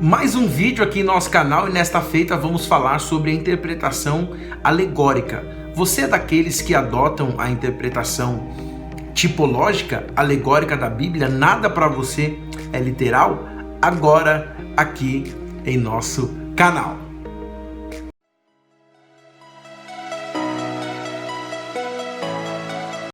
Mais um vídeo aqui no nosso canal e nesta feita vamos falar sobre a interpretação alegórica. Você é daqueles que adotam a interpretação tipológica, alegórica da Bíblia? Nada para você é literal? Agora aqui em nosso canal.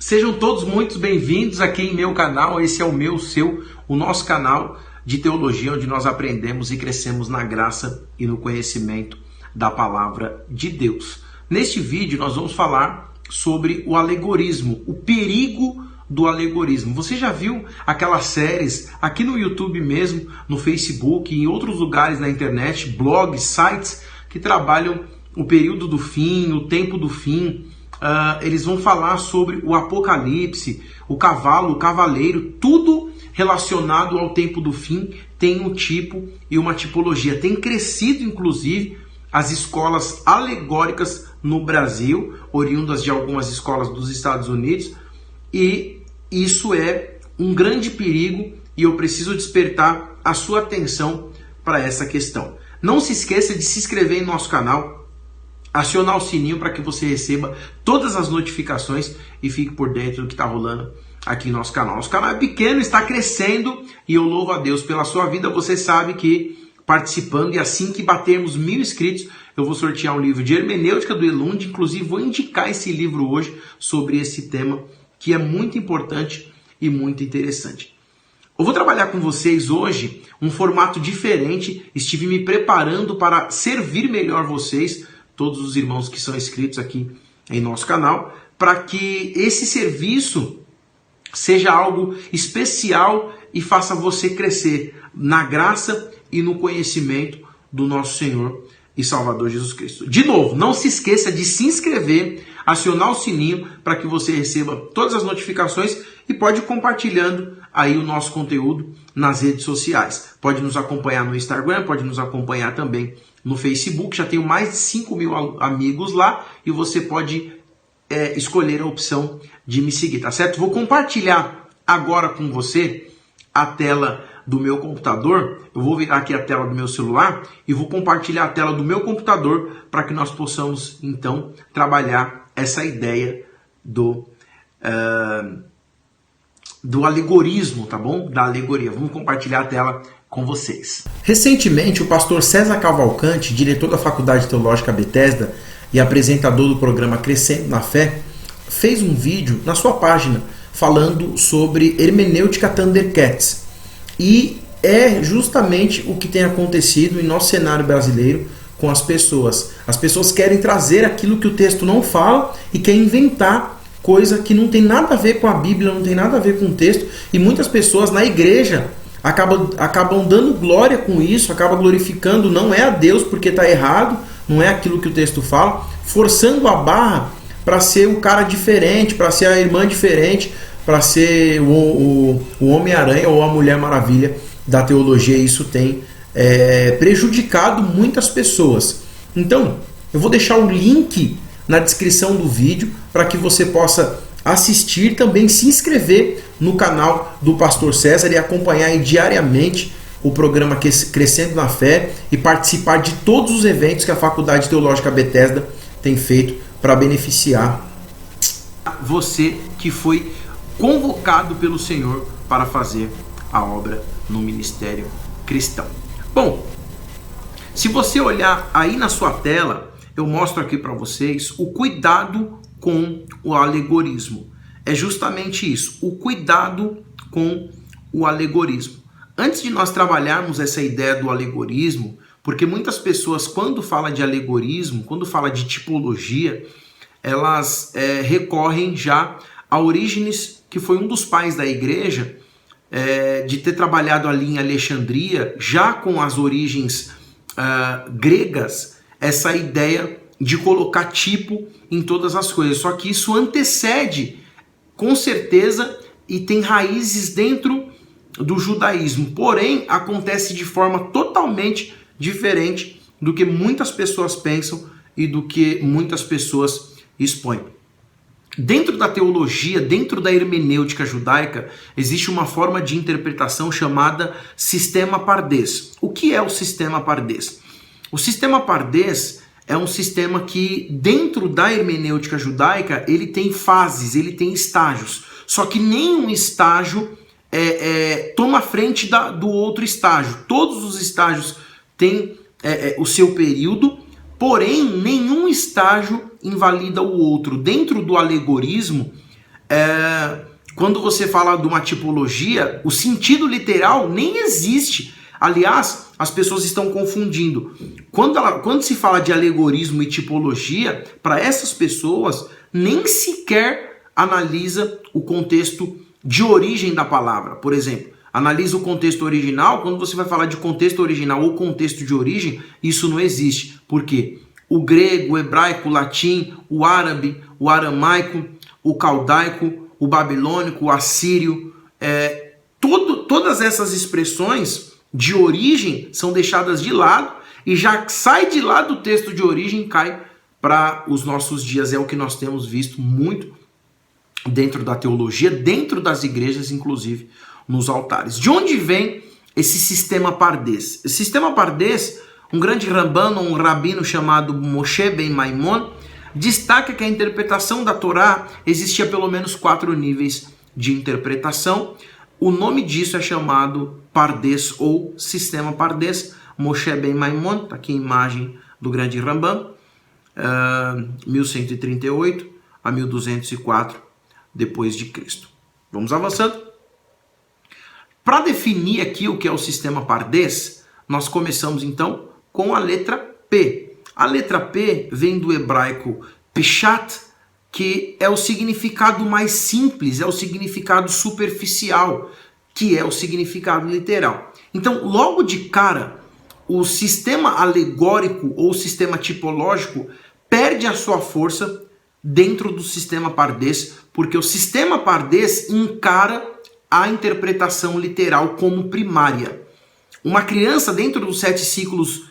Sejam todos muito bem-vindos aqui em meu canal. Esse é o meu, o nosso canal de teologia, onde nós aprendemos e crescemos na graça e no conhecimento da palavra de Deus. Neste vídeo nós vamos falar sobre o alegorismo, o perigo do alegorismo. Você já viu aquelas séries aqui no YouTube mesmo, no Facebook e em outros lugares na internet, blogs, sites que trabalham o período do fim, o tempo do fim. Eles vão falar sobre o apocalipse, o cavalo, o cavaleiro, tudo relacionado ao tempo do fim tem um tipo e uma tipologia. Tem crescido, inclusive, as escolas alegóricas no Brasil, oriundas de algumas escolas dos Estados Unidos, e isso é um grande perigo e eu preciso despertar a sua atenção para essa questão. Não se esqueça de se inscrever em nosso canal, acionar o sininho para que você receba todas as notificações e fique por dentro do que está rolando aqui no nosso canal. Nosso canal é pequeno, está crescendo e eu louvo a Deus pela sua vida. Você sabe que participando, e assim que batermos 1000 inscritos, eu vou sortear um livro de hermenêutica do Elund. Inclusive vou indicar esse livro hoje sobre esse tema que é muito importante e muito interessante. Eu vou trabalhar com vocês hoje um formato diferente. Estive me preparando para servir melhor vocês, todos os irmãos que são inscritos aqui em nosso canal, para que esse serviço seja algo especial e faça você crescer na graça e no conhecimento do nosso Senhor e Salvador Jesus Cristo. De novo, não se esqueça de se inscrever, acionar o sininho para que você receba todas as notificações e pode ir compartilhando aí o nosso conteúdo nas redes sociais. Pode nos acompanhar no Instagram, pode nos acompanhar também no Facebook. Já tenho mais de 5.000 amigos lá e você pode escolher a opção de me seguir, tá certo? Vou compartilhar agora com você a tela do meu computador. Eu vou virar aqui a tela do meu celular e vou compartilhar a tela do meu computador para que nós possamos, então, trabalhar essa ideia do alegorismo, tá bom? Da alegoria. Vamos compartilhar a tela com vocês. Recentemente, o pastor César Cavalcante, diretor da Faculdade Teológica Bethesda e apresentador do programa Crescendo na Fé, fez um vídeo na sua página falando sobre hermenêutica Thundercats. E é justamente o que tem acontecido em nosso cenário brasileiro com as pessoas. As pessoas querem trazer aquilo que o texto não fala e querem inventar coisa que não tem nada a ver com a Bíblia, não tem nada a ver com o texto. E muitas pessoas na igreja acabam dando glória com isso, acabam glorificando, não é a Deus porque está errado, não é aquilo que o texto fala, forçando a barra para ser o cara diferente, para ser a irmã diferente, para ser o Homem-Aranha ou a Mulher Maravilha da teologia. Isso tem prejudicado muitas pessoas. Então, eu vou deixar o link na descrição do vídeo para que você possa assistir, também se inscrever no canal do Pastor César e acompanhar aí diariamente o programa Crescendo na Fé e participar de todos os eventos que a Faculdade Teológica Bethesda tem feito para beneficiar você que foi convocado pelo Senhor para fazer a obra no ministério cristão. Bom, se você olhar aí na sua tela, eu mostro aqui para vocês o cuidado com o alegorismo. É justamente isso, o cuidado com o alegorismo. Antes de nós trabalharmos essa ideia do alegorismo, porque muitas pessoas, quando falam de alegorismo, quando falam de tipologia, elas recorrem já a Orígenes, que foi um dos pais da igreja, de ter trabalhado ali em Alexandria, já com as origens gregas, essa ideia de colocar tipo em todas as coisas. Só que isso antecede, com certeza, e tem raízes dentro do judaísmo. Porém, acontece de forma totalmente diferente do que muitas pessoas pensam e do que muitas pessoas expõem. Dentro da teologia, dentro da hermenêutica judaica, existe uma forma de interpretação chamada sistema Pardês. O que é o sistema Pardês? O sistema Pardês é um sistema que, dentro da hermenêutica judaica, ele tem fases, ele tem estágios. Só que nenhum estágio toma frente do outro estágio. Todos os estágios têm o seu período, porém, nenhum estágio invalida o outro. Dentro do alegorismo, quando você fala de uma tipologia, o sentido literal nem existe. Aliás, as pessoas estão confundindo. Quando se fala de alegorismo e tipologia, para essas pessoas, nem sequer analisa o contexto de origem da palavra. Por exemplo, analisa o contexto original. Quando você vai falar de contexto original ou contexto de origem, isso não existe. Por quê? O grego, o hebraico, o latim, o árabe, o aramaico, o caldaico, o babilônico, o assírio, todas essas expressões de origem são deixadas de lado e já sai de lá do texto de origem e cai para os nossos dias. É o que nós temos visto muito dentro da teologia, dentro das igrejas, inclusive nos altares. De onde vem esse sistema Pardês? Esse sistema Pardês, um grande rambano, um rabino chamado Moshe Ben Maimon, destaca que a interpretação da Torá existia pelo menos 4 níveis de interpretação. O nome disso é chamado Pardês ou sistema Pardês. Moshe Ben Maimon, está aqui a imagem do grande Rambam, 1138 a 1204 depois de Cristo. Vamos avançando. Para definir aqui o que é o sistema Pardês, nós começamos então com a letra P. A letra P vem do hebraico Peshat, que é o significado mais simples, é o significado superficial, que é o significado literal. Então, logo de cara, o sistema alegórico ou sistema tipológico perde a sua força dentro do sistema Pardês, porque o sistema Pardês encara a interpretação literal como primária. Uma criança dentro dos 7 ciclos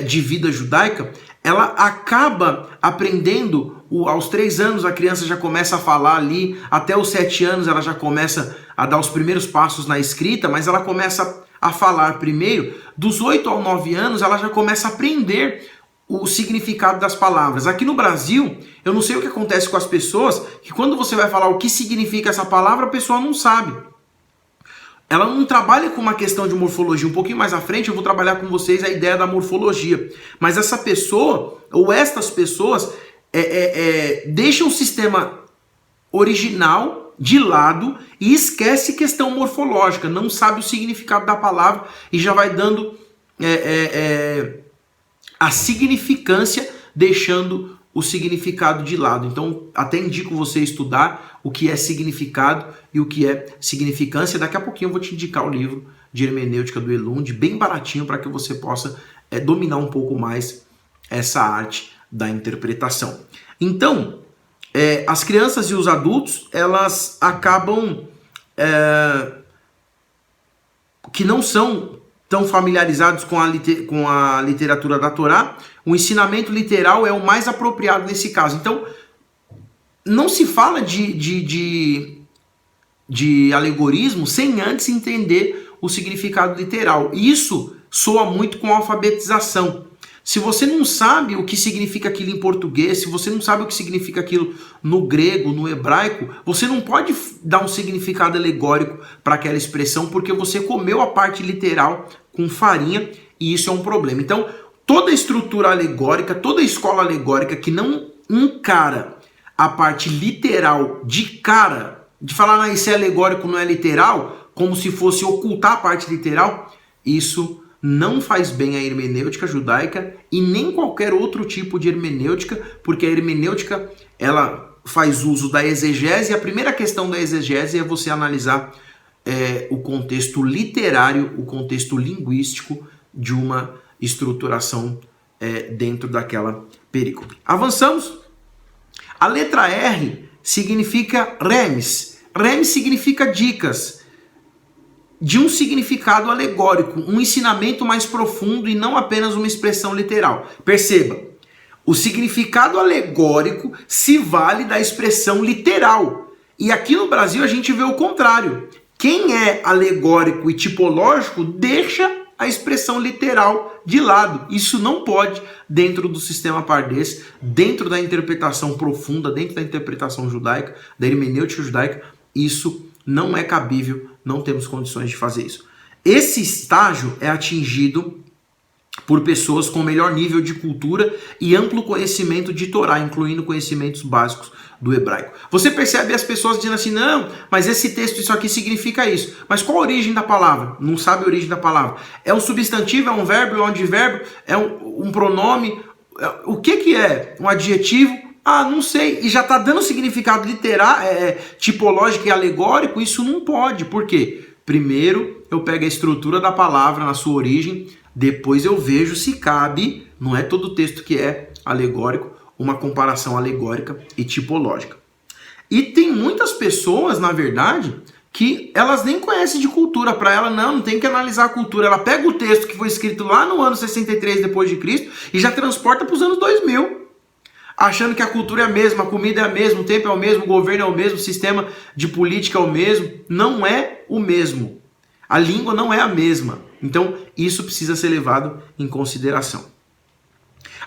de vida judaica, ela acaba aprendendo, aos 3 anos a criança já começa a falar ali, até os 7 anos ela já começa a dar os primeiros passos na escrita, mas ela começa a falar primeiro. Dos 8 aos 9 anos ela já começa a aprender o significado das palavras. Aqui no Brasil, eu não sei o que acontece com as pessoas, que quando você vai falar o que significa essa palavra, a pessoa não sabe. Ela não trabalha com uma questão de morfologia. Um pouquinho mais à frente eu vou trabalhar com vocês a ideia da morfologia. Mas essa pessoa, ou estas pessoas, deixam o sistema original de lado e esquece questão morfológica. Não sabe o significado da palavra e já vai dando a significância, deixando o significado de lado. Então, até indico você estudar o que é significado e o que é significância. Daqui a pouquinho eu vou te indicar o livro de hermenêutica do Elund, bem baratinho, para que você possa dominar um pouco mais essa arte da interpretação. Então, as crianças e os adultos, elas acabam que não são tão familiarizados com a literatura da Torá. O ensinamento literal é o mais apropriado nesse caso. Então, não se fala de alegorismo sem antes entender o significado literal. Isso soa muito com a alfabetização. Se você não sabe o que significa aquilo em português, se você não sabe o que significa aquilo no grego, no hebraico, você não pode dar um significado alegórico para aquela expressão, porque você comeu a parte literal com farinha e isso é um problema. Então, toda estrutura alegórica, toda escola alegórica que não encara a parte literal de cara, de falar, isso é alegórico, não é literal, como se fosse ocultar a parte literal, isso não faz bem a hermenêutica judaica e nem qualquer outro tipo de hermenêutica, porque a hermenêutica ela faz uso da exegese, e a primeira questão da exegese é você analisar o contexto literário, o contexto linguístico de uma estruturação dentro daquela perícope. Avançamos. A letra R significa remes. Remes significa dicas, de um significado alegórico, um ensinamento mais profundo e não apenas uma expressão literal. Perceba, O significado alegórico se vale da expressão literal. E aqui no Brasil a gente vê o contrário. Quem é alegórico e tipológico deixa a expressão literal de lado. Isso não pode, dentro do sistema pardês, dentro da interpretação profunda, dentro da interpretação judaica, da hermenêutica judaica, isso não é cabível, não temos condições de fazer isso. Esse estágio é atingido por pessoas com melhor nível de cultura e amplo conhecimento de Torá, incluindo conhecimentos básicos do hebraico. Você percebe as pessoas dizendo assim, não, mas esse texto, isso aqui significa isso. Mas qual a origem da palavra? Não sabe a origem da palavra. É um substantivo, é um verbo, é um advérbio, é um pronome? O que é? Um adjetivo? Ah, não sei. E já está dando significado literário, tipológico e alegórico? Isso não pode. Por quê? Primeiro, eu pego a estrutura da palavra na sua origem, depois eu vejo se cabe, não é todo texto que é alegórico, uma comparação alegórica e tipológica. E tem muitas pessoas, na verdade, que elas nem conhecem de cultura. Para ela, não tem que analisar a cultura. Ela pega o texto que foi escrito lá no ano 63 depois de Cristo e já transporta para os anos 2000. Achando que a cultura é a mesma, a comida é a mesma, o tempo é o mesmo, o governo é o mesmo, o sistema de política é o mesmo. Não é o mesmo. A língua não é a mesma. Então, isso precisa ser levado em consideração.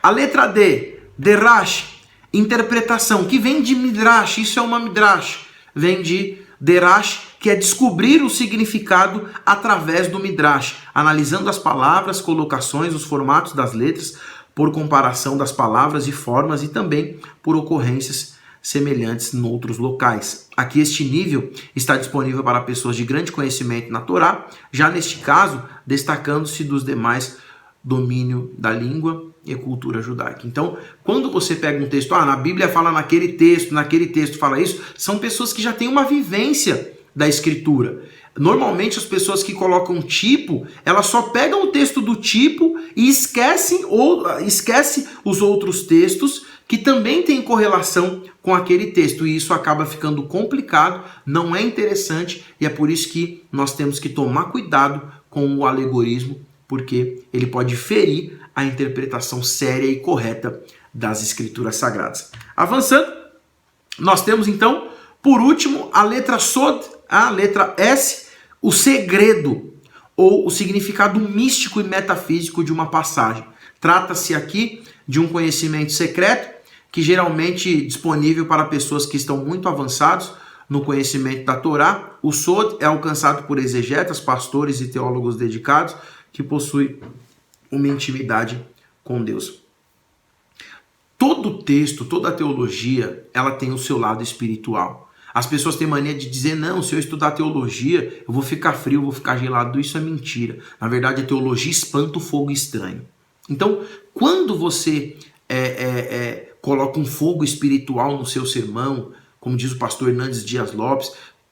A letra D, Derash, interpretação, que vem de Midrash, isso é uma Midrash. Vem de Derash, que é descobrir o significado através do Midrash, analisando as palavras, colocações, os formatos das letras, por comparação das palavras e formas e também por ocorrências semelhantes em outros locais. Aqui este nível está disponível para pessoas de grande conhecimento na Torá, já neste caso, destacando-se dos demais domínio da língua e cultura judaica. Então, quando você pega um texto, na Bíblia fala naquele texto fala isso, são pessoas que já têm uma vivência da escritura. Normalmente as pessoas que colocam tipo, elas só pegam o texto do tipo e esquecem os outros textos que também têm correlação com aquele texto. E isso acaba ficando complicado, não é interessante, e é por isso que nós temos que tomar cuidado com o alegorismo, porque ele pode ferir a interpretação séria e correta das escrituras sagradas. Avançando, nós temos então, por último, a letra Sod, a letra S, o segredo, ou o significado místico e metafísico de uma passagem. Trata-se aqui de um conhecimento secreto, que geralmente disponível para pessoas que estão muito avançados no conhecimento da Torá. O Sod é alcançado por exegetas, pastores e teólogos dedicados, que possuem uma intimidade com Deus. Todo texto, toda teologia, ela tem o seu lado espiritual. As pessoas têm mania de dizer, não, se eu estudar teologia, eu vou ficar frio, eu vou ficar gelado. Isso é mentira. Na verdade, a teologia espanta o fogo estranho. Então, quando você coloca um fogo espiritual no seu sermão, como diz o pastor Hernandes Dias Lopes,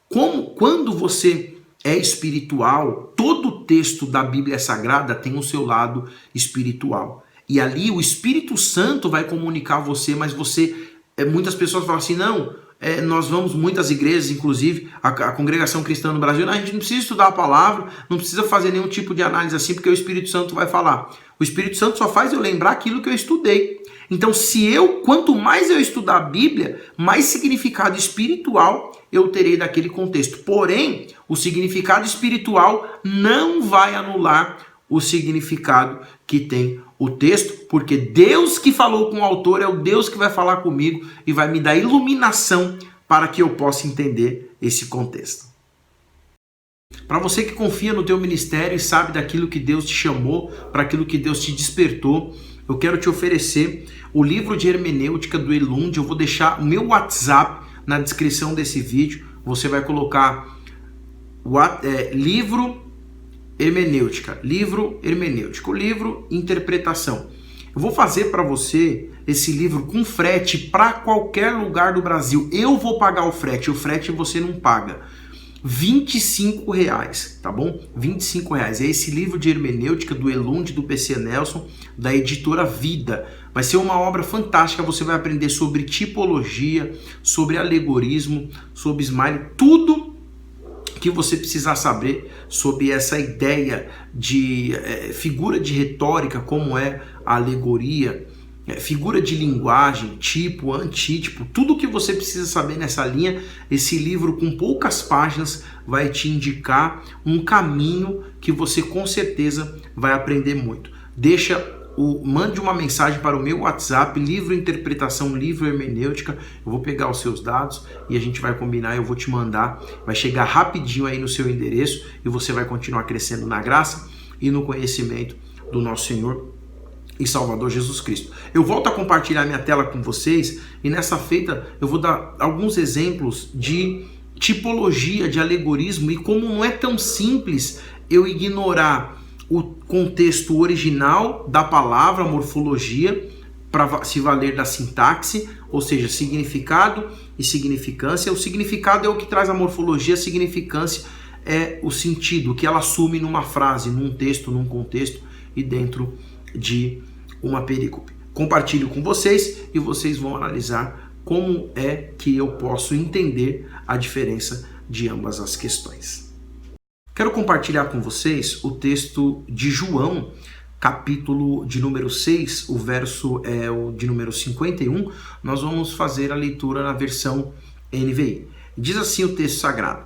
quando você é espiritual, todo texto da Bíblia Sagrada tem o seu lado espiritual. E ali o Espírito Santo vai comunicar a você, mas muitas pessoas falam assim, não, nós vamos, muitas igrejas, inclusive a congregação cristã no Brasil, a gente não precisa estudar a palavra, não precisa fazer nenhum tipo de análise assim, porque o Espírito Santo vai falar. O Espírito Santo só faz eu lembrar aquilo que eu estudei. Então, quanto mais eu estudar a Bíblia, mais significado espiritual eu terei daquele contexto. Porém, o significado espiritual não vai anular o significado que tem o texto, porque Deus que falou com o autor é o Deus que vai falar comigo e vai me dar iluminação para que eu possa entender esse contexto. Para você que confia no teu ministério e sabe daquilo que Deus te chamou, para aquilo que Deus te despertou, eu quero te oferecer o livro de hermenêutica do Elund. Eu vou deixar o meu WhatsApp na descrição desse vídeo. Você vai colocar livro hermenêutica, o livro interpretação. Eu vou fazer para você esse livro com frete para qualquer lugar do Brasil. Eu vou pagar o frete você não paga. R$25, tá bom? R$25. É esse livro de hermenêutica do Elund, do PC Nelson, da editora Vida. Vai ser uma obra fantástica, você vai aprender sobre tipologia, sobre alegorismo, sobre smile, tudo que você precisar saber sobre essa ideia de figura de retórica, como é a alegoria, figura de linguagem, tipo, antítipo, tudo que você precisa saber nessa linha, esse livro com poucas páginas vai te indicar um caminho que você com certeza vai aprender muito. Mande uma mensagem para o meu WhatsApp, livro interpretação, livro hermenêutica. Eu vou pegar os seus dados e a gente vai combinar, eu vou te mandar, vai chegar rapidinho aí no seu endereço e você vai continuar crescendo na graça e no conhecimento do nosso Senhor e Salvador Jesus Cristo. Eu volto a compartilhar minha tela com vocês e nessa feita eu vou dar alguns exemplos de tipologia, de alegorismo e como não é tão simples eu ignorar o contexto original da palavra, morfologia, para se valer da sintaxe, ou seja, significado e significância. O significado é o que traz a morfologia, a significância é o sentido que ela assume numa frase, num texto, num contexto e dentro de uma perícope. Compartilho com vocês e vocês vão analisar como é que eu posso entender a diferença de ambas as questões. Quero compartilhar com vocês o texto de João, capítulo de número 6, o verso é o de número 51. Nós vamos fazer a leitura na versão NVI. Diz assim o texto sagrado: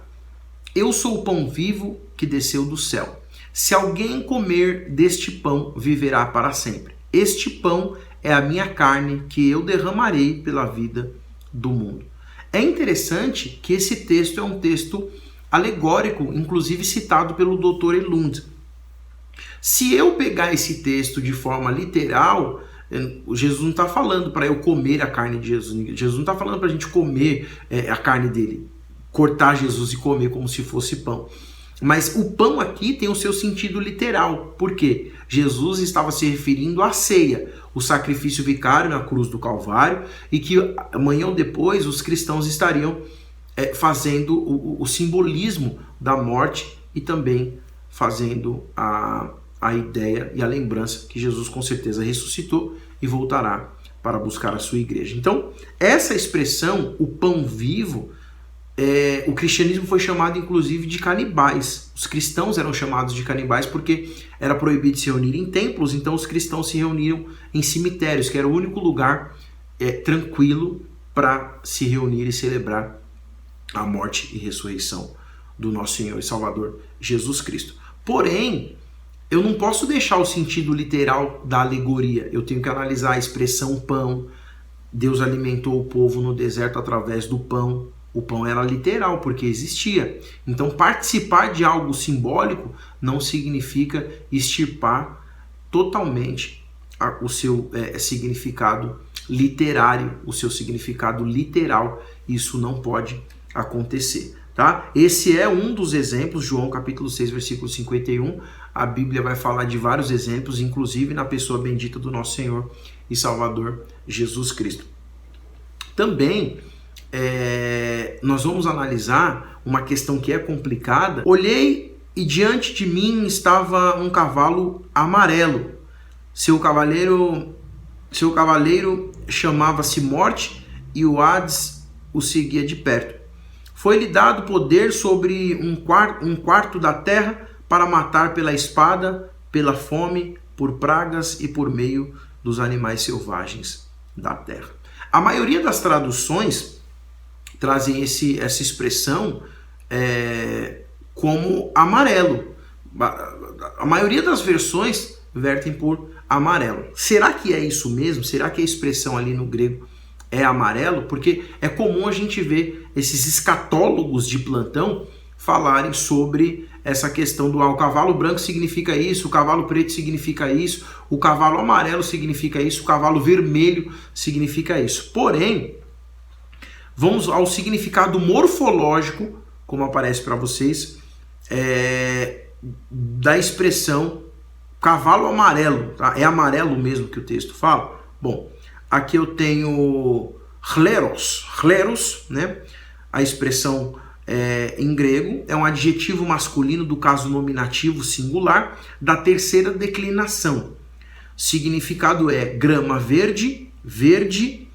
Eu sou o pão vivo que desceu do céu. Se alguém comer deste pão, viverá para sempre. Este pão é a minha carne que eu derramarei pela vida do mundo. É interessante que esse texto é um texto alegórico, inclusive citado pelo Dr. Elund. Se eu pegar esse texto de forma literal, Jesus não está falando para eu comer a carne de Jesus. Jesus não está falando para a gente comer a carne dele, cortar Jesus e comer como se fosse pão. Mas o pão aqui tem o seu sentido literal. Por quê? Jesus estava se referindo à ceia, o sacrifício vicário na cruz do Calvário, e que amanhã ou depois os cristãos estariam fazendo o simbolismo da morte e também fazendo a ideia e a lembrança que Jesus com certeza ressuscitou e voltará para buscar a sua igreja. Então, essa expressão, o pão vivo, o cristianismo foi chamado inclusive de canibais. Os cristãos eram chamados de canibais porque era proibido se reunir em templos, então os cristãos se reuniam em cemitérios, que era o único lugar tranquilo para se reunir e celebrar a morte e ressurreição do nosso Senhor e Salvador Jesus Cristo. Porém, eu não posso deixar o sentido literal da alegoria. Eu tenho que analisar a expressão pão. Deus alimentou o povo no deserto através do pão. O pão era literal, porque existia. Então, participar de algo simbólico não significa extirpar totalmente o seu significado literário, o seu significado literal. Isso não pode acontecer, tá? Esse é um dos exemplos, João capítulo 6, versículo 51. A Bíblia vai falar de vários exemplos, inclusive na pessoa bendita do nosso Senhor e Salvador Jesus Cristo. Também nós vamos analisar uma questão que é complicada. Olhei e diante de mim estava um cavalo amarelo. Seu cavaleiro chamava-se Morte e o Hades o seguia de perto. Foi-lhe dado poder sobre um quarto da terra para matar pela espada, pela fome, por pragas e por meio dos animais selvagens da terra. A maioria das traduções trazem essa expressão como amarelo. A maioria das versões vertem por amarelo. Será que é isso mesmo? Será que a expressão ali no grego é amarelo? Porque é comum a gente ver esses escatólogos de plantão falarem sobre essa questão do o cavalo branco significa isso, o cavalo preto significa isso, o cavalo amarelo significa isso, o cavalo vermelho significa isso. Porém, vamos ao significado morfológico, como aparece para vocês, da expressão cavalo amarelo. Tá? É amarelo mesmo que o texto fala? Bom, aqui eu tenho chleros, né? A expressão em grego é um adjetivo masculino do caso nominativo singular da terceira declinação. Significado é grama verde, verde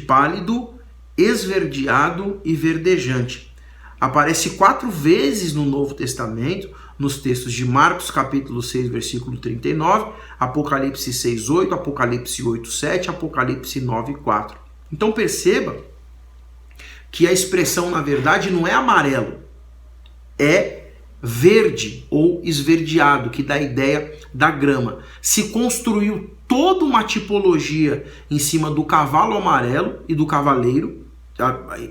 pálido, esverdeado e verdejante. Aparece 4 vezes no Novo Testamento, nos textos de Marcos capítulo 6, versículo 39, Apocalipse 6, 8, Apocalipse 8, 7, Apocalipse 9, 4. Então perceba que a expressão, na verdade, não é amarelo, é verde ou esverdeado, que dá a ideia da grama. Se construiu toda uma tipologia em cima do cavalo amarelo e do cavaleiro,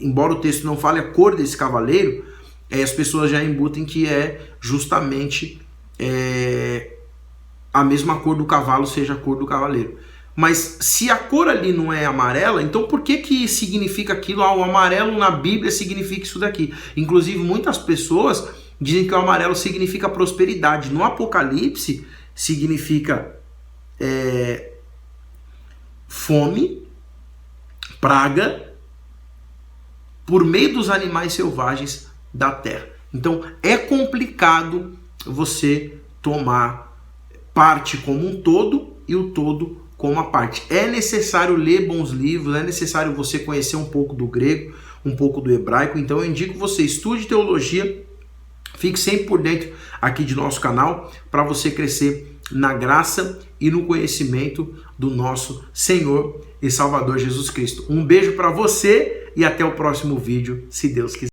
embora o texto não fale a cor desse cavaleiro, as pessoas já embutem que é justamente a mesma cor do cavalo seja a cor do cavaleiro. Mas se a cor ali não é amarela, então por que significa aquilo? O amarelo na Bíblia significa isso daqui. Inclusive muitas pessoas dizem que o amarelo significa prosperidade. No Apocalipse significa fome, praga, por meio dos animais selvagens da terra. Então é complicado você tomar parte como um todo e o todo como uma parte. É necessário ler bons livros, é necessário você conhecer um pouco do grego, um pouco do hebraico. Então eu indico você estude teologia, fique sempre por dentro aqui de nosso canal para você crescer na graça e no conhecimento do nosso Senhor e Salvador Jesus Cristo. Um beijo para você e até o próximo vídeo, se Deus quiser.